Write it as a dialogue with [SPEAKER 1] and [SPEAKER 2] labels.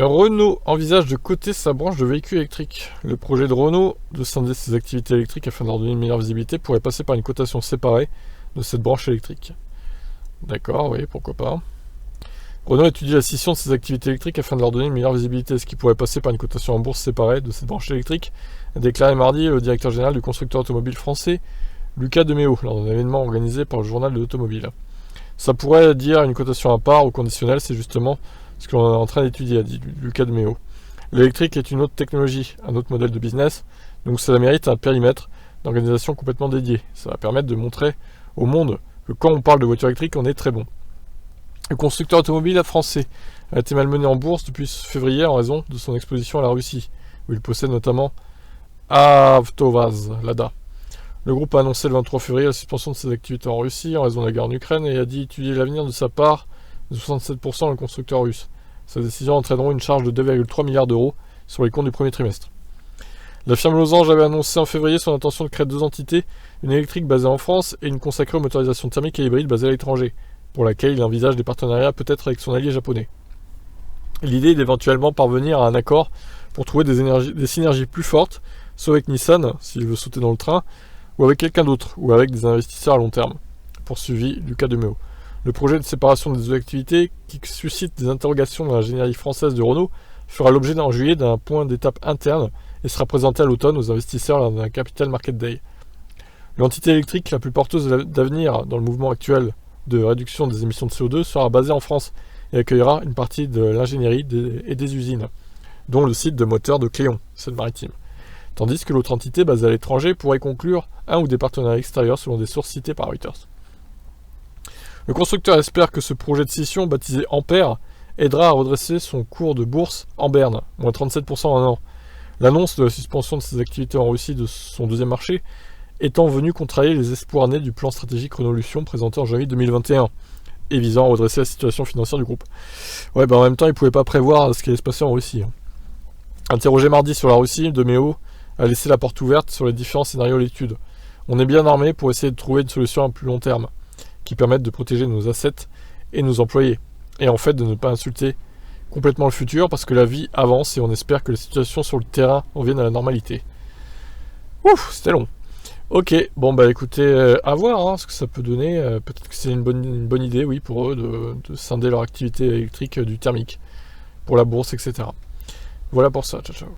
[SPEAKER 1] Renault envisage de coter sa branche de véhicules électriques. Le projet de Renault de scinder ses activités électriques afin de leur donner une meilleure visibilité pourrait passer par une cotation séparée de cette branche électrique. D'accord, oui, pourquoi pas. Renault étudie la scission de ses activités électriques afin de leur donner une meilleure visibilité, ce qui pourrait passer par une cotation en bourse séparée de cette branche électrique, a déclaré mardi le directeur général du constructeur automobile français, Lucas Demeo, lors d'un événement organisé par le journal de l'automobile. Ça pourrait dire une cotation à part ou conditionnelle, c'est justement ce que l'on est en train d'étudier, a dit Lucas Demeo. L'électrique est une autre technologie, un autre modèle de business, donc cela mérite un périmètre d'organisation complètement dédié. Ça va permettre de montrer au monde que quand on parle de voiture électrique, on est très bon. Le constructeur automobile français a été malmené en bourse depuis février en raison de son exposition à la Russie, où il possède notamment Avtovaz, Lada. Le groupe a annoncé le 23 février la suspension de ses activités en Russie en raison de la guerre en Ukraine et a dit étudier l'avenir de sa part de 67% dans le constructeur russe. Sa décision entraînera une charge de 2,3 milliards d'euros sur les comptes du premier trimestre. La firme Losange avait annoncé en février son intention de créer deux entités, une électrique basée en France et une consacrée aux motorisations thermiques et hybrides basées à l'étranger, pour laquelle il envisage des partenariats peut-être avec son allié japonais. L'idée est d'éventuellement parvenir à un accord pour trouver des synergies plus fortes, soit avec Nissan, s'il veut sauter dans le train, ou avec quelqu'un d'autre, ou avec des investisseurs à long terme, poursuivit Lucas Demeo. Le projet de séparation des deux activités, qui suscite des interrogations dans l'ingénierie française de Renault, fera l'objet en juillet d'un point d'étape interne et sera présenté à l'automne aux investisseurs lors d'un Capital Market Day. L'entité électrique la plus porteuse d'avenir dans le mouvement actuel de réduction des émissions de CO2 sera basée en France et accueillera une partie de l'ingénierie et des usines, dont le site de moteur de Cléon, Seine-Maritime. Tandis que l'autre entité basée à l'étranger pourrait conclure un ou des partenariats extérieurs selon des sources citées par Reuters. Le constructeur espère que ce projet de scission, baptisé Ampère, aidera à redresser son cours de bourse en berne, moins 37% en un an. L'annonce de la suspension de ses activités en Russie de son deuxième marché étant venue contrarier les espoirs nés du plan stratégique Renault-Lution présenté en janvier 2021 et visant à redresser la situation financière du groupe. Ouais, en même temps, il ne pouvait pas prévoir ce qui allait se passer en Russie. Interrogé mardi sur la Russie, Demeo a laissé la porte ouverte sur les différents scénarios de l'étude. On est bien armé pour essayer de trouver une solution à plus long terme, qui permette de protéger nos assets et nos employés, et en fait de ne pas insulter complètement le futur, parce que la vie avance et on espère que la situation sur le terrain revienne à la normalité. Ouf, c'était long. Ok, écoutez, à voir ce que ça peut donner. Peut-être que c'est une bonne idée, oui, pour eux de scinder leur activité électrique du thermique, pour la bourse, etc. Voilà pour ça, ciao ciao.